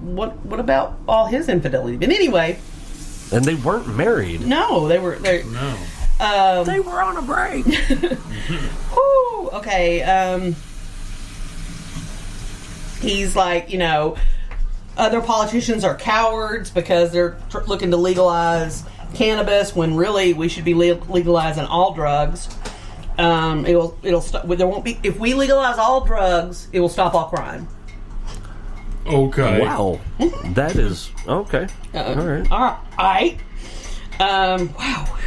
what about all his infidelity? But anyway, and they weren't married. No, they were. No, they were on a break. Whew, okay. He's like, other politicians are cowards because they're looking to legalize cannabis when really we should be legalizing all drugs. It'll stop. There won't be, if we legalize all drugs, it will stop all crime. Okay. Wow. That is okay. All right. All right. Wow.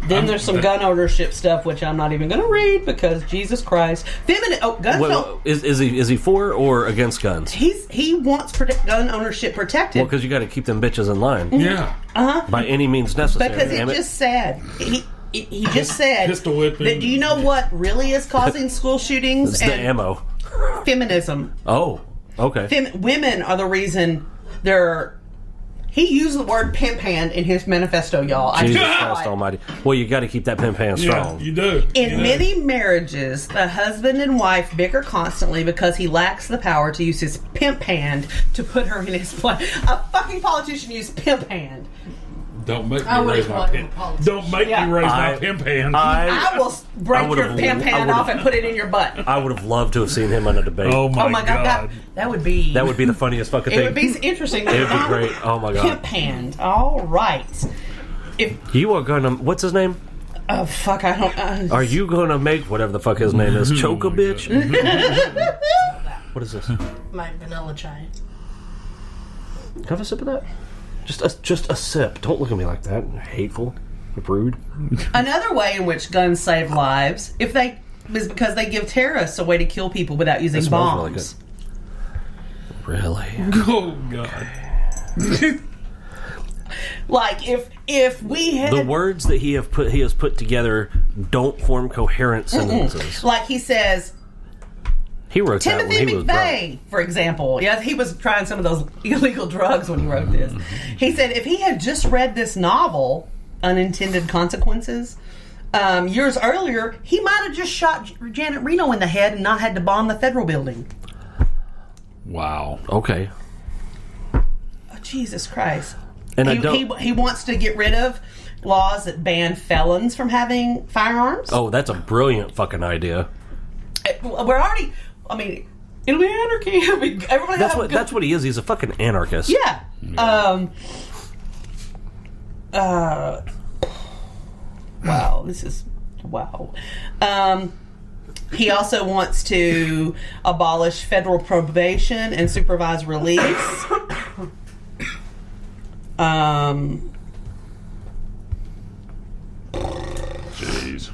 Then there's some gun ownership stuff, which I'm not even going to read because Jesus Christ, guns. Is he for or against guns? He wants gun ownership protected. Well, because you got to keep them bitches in line. Yeah. By any means necessary. Because it just said he just said pistol whipping. That, do you know what really is causing school shootings? It's the ammo. Feminism. Oh, okay. Women are the reason they're. He used the word pimp hand in his manifesto, y'all. Jesus Christ Almighty! Well, you got to keep that pimp hand strong. Yeah, you do. In many marriages, the husband and wife bicker constantly because he lacks the power to use his pimp hand to put her in his place. A fucking politician used pimp hand. Don't make me raise my pimp. Don't make me raise my pimp hand. I will break your pimp hand off and put it in your butt. I would have loved to have seen him in a debate. Oh my God. That would be the funniest fucking thing. It would be interesting. It would be great. Oh my God. Pimp hand. All right. If you are gonna, what's his name? Oh fuck! I don't. Are you gonna make whatever the fuck his name is? Choke a bitch. What is this? My vanilla chai. Can I have a sip of that? Just a sip. Don't look at me like that. Hateful. Rude. Another way in which guns save lives is because they give terrorists a way to kill people without using bombs. Really? Oh God. Like if we had the words that he has put together don't form coherent sentences. Like he says. He wrote Timothy that when he was McVeigh, for example. Yeah, he was trying some of those illegal drugs when he wrote this. He said if he had just read this novel, Unintended Consequences, years earlier, he might have just shot Janet Reno in the head and not had to bomb the federal building. Wow. Okay. Oh, Jesus Christ. And he wants to get rid of laws that ban felons from having firearms. Oh, that's a brilliant fucking idea. We're already... I mean, it'll be anarchy. I mean, that's what he is. He's a fucking anarchist. Yeah. Wow. This is... Wow. He also wants to abolish federal probation and supervised release. Jeez.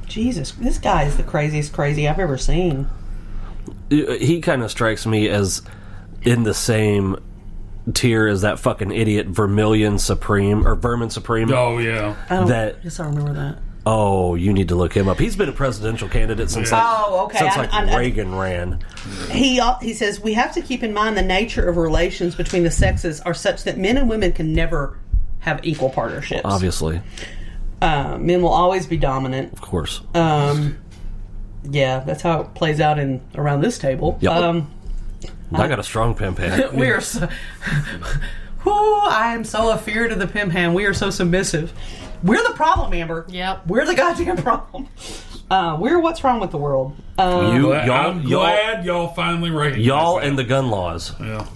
Jesus, this guy is the craziest crazy I've ever seen. He kind of strikes me as in the same tier as that fucking idiot Vermilion Supreme or Vermin Supreme. Oh yeah, I remember that. Oh, you need to look him up. He's been a presidential candidate since Reagan ran. He says we have to keep in mind the nature of relations between the sexes are such that men and women can never have equal partnerships. Obviously, men will always be dominant, of course. Yeah, that's how it plays out around this table. Yep. I got a strong pimp hand. We are so... I am so afeared of the pimp hand. We are so submissive. We're the problem, Amber. Yep. We're the goddamn problem. We're what's wrong with the world. I'm glad y'all finally recognized y'all that. And the gun laws. Yeah.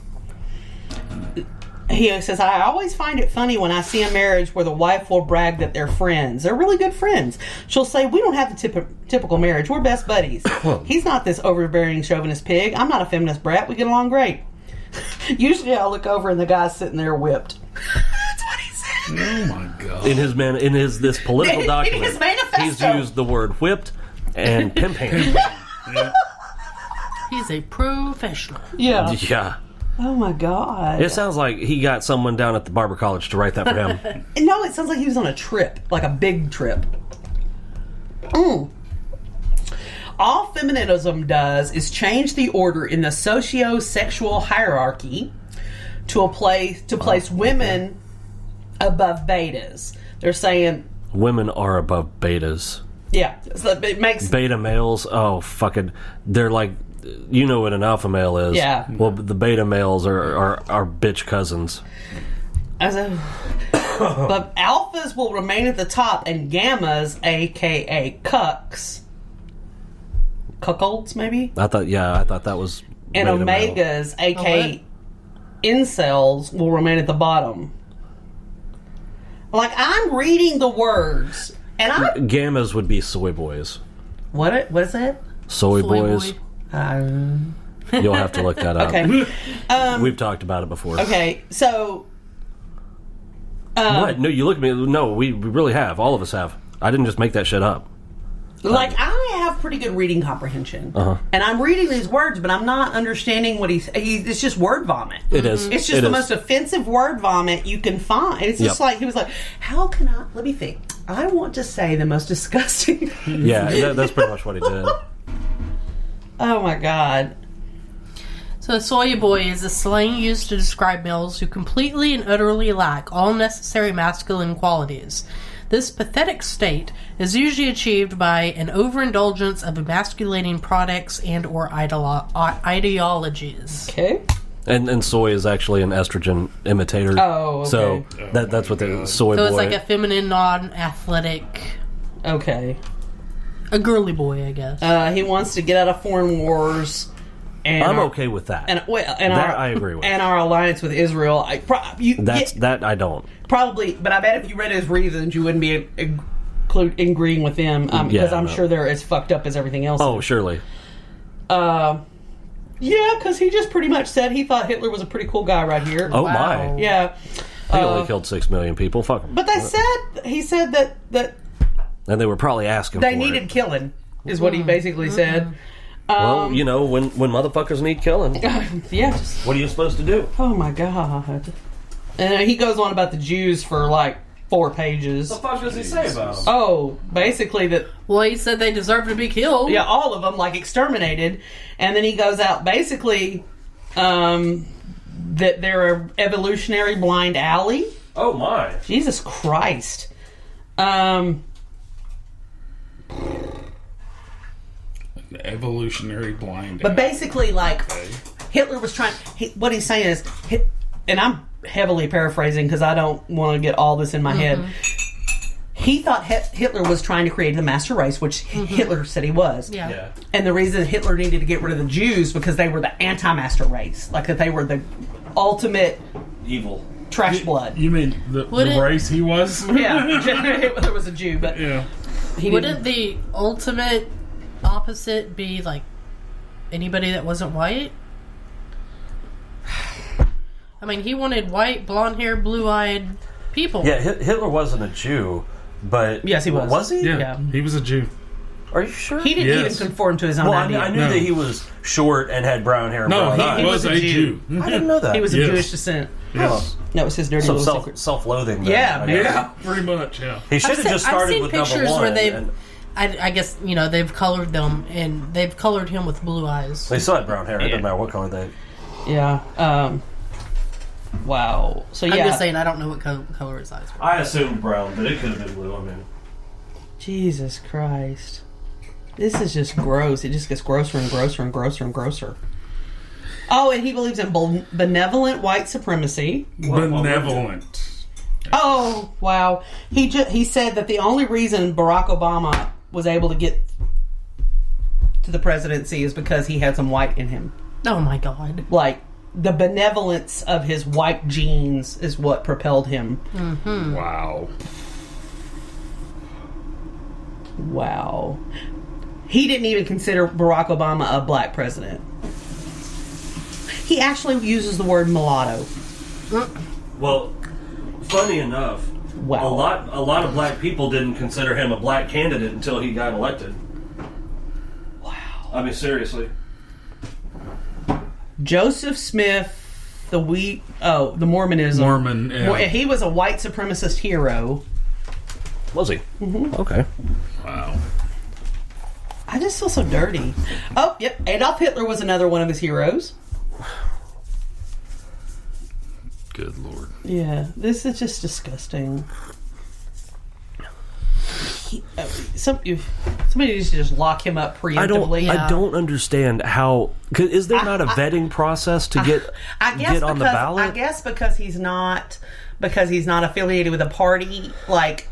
He says, I always find it funny when I see a marriage where the wife will brag that they're friends. They're really good friends. She'll say, we don't have the typical marriage. We're best buddies. He's not this overbearing chauvinist pig. I'm not a feminist brat. We get along great. Usually I'll look over and the guy's sitting there whipped. That's what he said. Oh my God. In this political document, in his manifesto, he's used the word whipped and pimp hand. Yeah. He's a professional. Yeah. Yeah. Oh my God. It sounds like he got someone down at the barber college to write that for him. No, it sounds like he was on a trip, like a big trip. All feminism does is change the order in the socio-sexual hierarchy to place women above betas. They're saying women are above betas. Yeah, so it makes beta males. Oh, fucking! They're like you know what an alpha male is. Yeah. Well, the beta males are bitch cousins. But alphas will remain at the top, and gammas, aka cucks, cuckolds, maybe. I thought that was. And beta male. omegas, aka incels, will remain at the bottom. Like, I'm reading the words, and Gammas would be soy boys. What is that? Soy boys. boy. You'll have to look that up. Okay. We've talked about it before. Okay, so. What? No, you look at me. No, we really have. All of us have. I didn't just make that shit up. Like, I have pretty good reading comprehension. And I'm reading these words, but I'm not understanding what it's just word vomit. It is. It's just the most offensive word vomit you can find. It's just like, he was like, how can I, let me think. I want to say the most disgusting. Yeah, that's pretty much what he did. Oh my God. So a soy boy is a slang used to describe males who completely and utterly lack all necessary masculine qualities. This pathetic state is usually achieved by an overindulgence of emasculating products and or ideologies. Okay. And soy is actually an estrogen imitator. Oh, okay. So that's what the soy boy... So it's like a feminine, non-athletic... Okay. A girly boy, I guess. He wants to get out of foreign wars. And I'm okay with that. I agree with. And our alliance with Israel. That I don't. Probably, but I bet if you read his reasons, you wouldn't be agreeing with them, because I'm sure they're as fucked up as everything else. Oh, surely. Yeah, because he just pretty much said he thought Hitler was a pretty cool guy right here. Oh, my. Yeah. He only killed 6 million people. Fuck him. But he said that And they were probably asking they for needed it. killing, is what he basically said. Well, when motherfuckers need killing, Yeah. what are you supposed to do? Oh my God. And he goes on about the Jews for like 4 pages. What the fuck does he say about them? Oh, basically that. Well, he said they deserve to be killed. Yeah, all of them, like exterminated. And then he goes out basically that they're an evolutionary blind alley. Oh my. Jesus Christ. Evolutionary blind. But basically, like, Hitler was trying. What he's saying is, and I'm heavily paraphrasing because I don't want to get all this in my head. He thought Hitler was trying to create the master race, which Hitler said he was. Yeah. And the reason Hitler needed to get rid of the Jews because they were the anti-master race, like that they were the ultimate Evil. trash blood. You mean the race he was? Yeah, Hitler was a Jew, but Yeah. Wouldn't the ultimate opposite be like anybody that wasn't white? I mean, he wanted white, blonde-haired, blue-eyed people. Yeah, Hitler wasn't a Jew, but Yes, he was. Was he? Yeah. He was a Jew. Are you sure? he didn't even conform to his own Well, idea. I knew that he was short and had brown hair. And No, brown eyes. he was a Jew. I didn't know that. He was of Yes. Jewish descent. Yes. That was his dirty Some little secret. self-loathing. Yeah, then, I man. guess. Yeah, pretty much, yeah. He should have just started with number pictures one. where they've, and I guess, they've colored them, and they've colored him with blue eyes. they still had brown hair. It doesn't matter what color they. Yeah. Wow. So yeah. I'm just saying, I don't know what color his eyes were. I assumed brown, but it could have been blue. I mean, Jesus Christ. This is just gross. It just gets grosser and grosser and grosser and grosser. Oh, and he believes in benevolent white supremacy. Benevolent. Oh, wow. He said that the only reason Barack Obama was able to get to the presidency is because he had some white in him. Oh my God. Like, the benevolence of his white genes is what propelled him. Wow. Wow. He didn't even consider Barack Obama a black president. He actually uses the word mulatto. well, funny enough, Wow. a lot of black people didn't consider him a black candidate until he got elected. Wow. I mean, seriously. Joseph Smith, the Mormonism. Mormon, yeah. He was a white supremacist hero. Was he? Mm-hmm. Okay. Wow. I just feel so dirty. Oh, yep. Adolf Hitler was another one of his heroes. Good Lord. Yeah, this is just disgusting. Some Somebody needs to just lock him up preemptively. I don't understand how. Cause is there not a vetting process to get on the ballot? I guess because he's not affiliated with a party, like.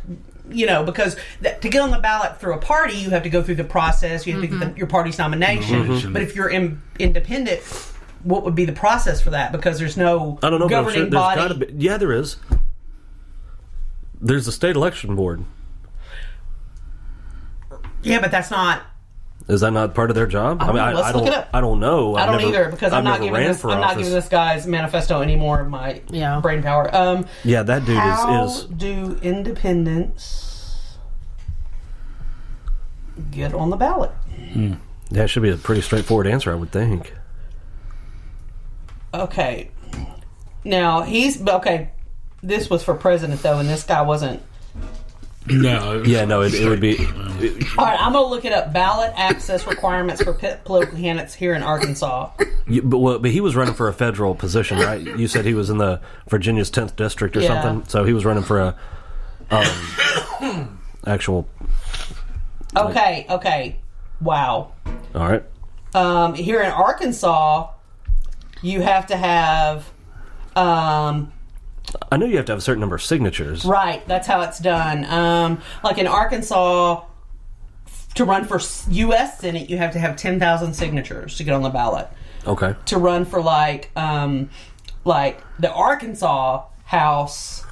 Because to get on the ballot through a party, you have to go through the process. You have to get your party's nomination. But if you're independent, what would be the process for that? Because there's no I don't know, governing but I'm sure body. There's gotta be, yeah, there is. There's a state election board. Yeah, but that's not. Is that not part of their job? Let's look it up. I don't know. I don't either because I'm not giving this guy's manifesto any more of my brain power. Yeah, that dude how is. Do independents get on the ballot? That should be a pretty straightforward answer, I would think. Okay. Now this was for president though, and this guy wasn't. No. It would be. All right, I'm going to look it up. Ballot access requirements for political candidates here in Arkansas. But he was running for a federal position, right? You said he was in the Virginia's 10th district or something. So he was running for a actual. Okay. Wow. All right. Here in Arkansas, you have to have. I know you have to have a certain number of signatures. Right, that's how it's done. Like in Arkansas, to run for U.S. Senate, you have to have 10,000 signatures to get on the ballot. Okay. To run for like the Arkansas House,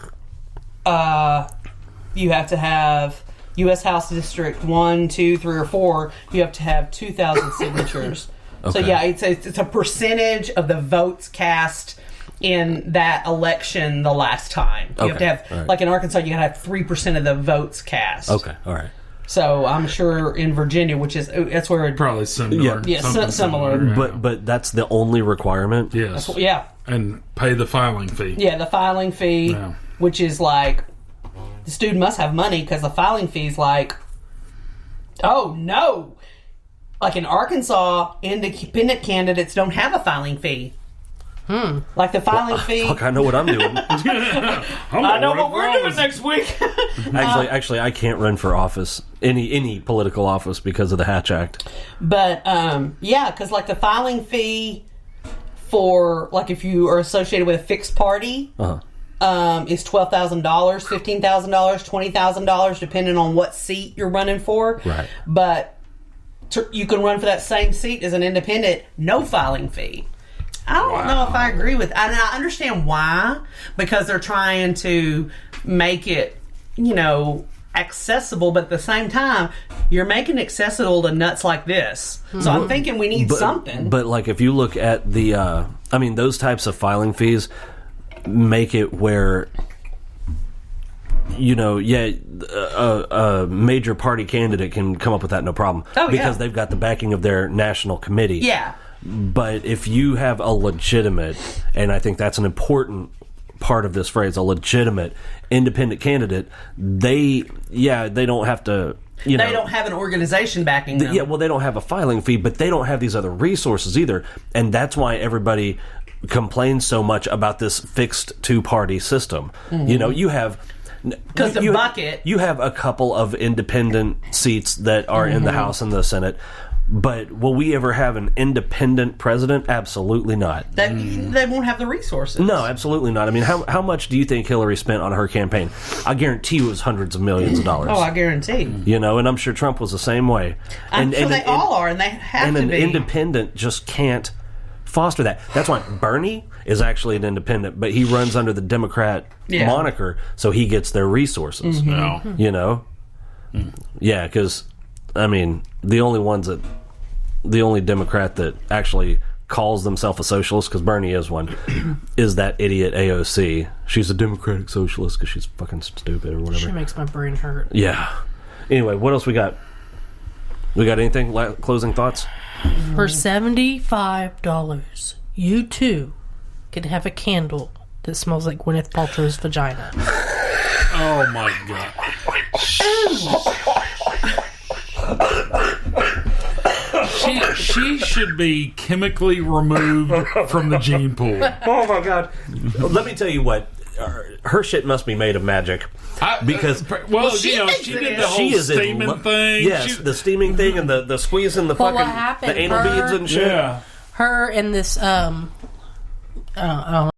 you have to have U.S. House District 1, 2, 3, or 4. You have to have 2,000 signatures. Okay. So yeah, it's a percentage of the votes cast in that election the last time. You have to have, like in Arkansas, you have to have 3% of the votes cast. Okay, all right. So I'm sure in Virginia, that's where probably similar. Yeah, similar. But that's the only requirement. Yes. Yeah. And pay the filing fee. Yeah, the filing fee, which is like the student must have money because the filing fee is like, oh no, like in Arkansas, independent candidates don't have a filing fee. Like the filing fee. Fuck, I know what I'm doing. I know what we're doing next week. Actually, I can't run for office, any political office, because of the Hatch Act. But because like the filing fee for like if you are associated with a fixed party, is $12,000, $15,000, $20,000, depending on what seat you're running for. Right. But you can run for that same seat as an independent, no filing fee. I don't know if I agree with. And I understand why, because they're trying to make it, accessible. But at the same time, you're making it accessible to nuts like this. So I'm thinking we need something. But like, if you look at the, those types of filing fees make it where, a major party candidate can come up with that no problem. Because they've got the backing of their national committee. Yeah. But if you have a legitimate, and I think that's an important part of this phrase, a legitimate independent candidate, they don't have to, they don't have an organization backing them. Yeah, well, they don't have a filing fee, but they don't have these other resources either. And that's why everybody complains so much about this fixed two-party system. Mm-hmm. You have... Because the bucket... You have a couple of independent seats that are in the House and the Senate. But will we ever have an independent president? Absolutely not. They won't have the resources. No, absolutely not. I mean, how much do you think Hillary spent on her campaign? I guarantee you it was hundreds of millions of dollars. Oh, I guarantee. And I'm sure Trump was the same way. I'm sure they all are, and they have to be. And an independent just can't foster that. That's why Bernie is actually an independent, but he runs under the Democrat moniker, so he gets their resources. Yeah, because, the only Democrat that actually calls themselves a socialist, because Bernie is one, is that idiot AOC. She's a Democratic socialist because she's fucking stupid or whatever. She makes my brain hurt. Yeah. Anyway, what else we got? We got anything? Closing thoughts? For $75, you too can have a candle that smells like Gwyneth Paltrow's vagina. Oh my god. She should be chemically removed from the gene pool. Oh my god. Let me tell you what. her shit must be made of magic. Because she did the whole steaming thing. Yes, the steaming thing and the squeezing the fucking the anal beads and shit. Yeah. Her and this I don't know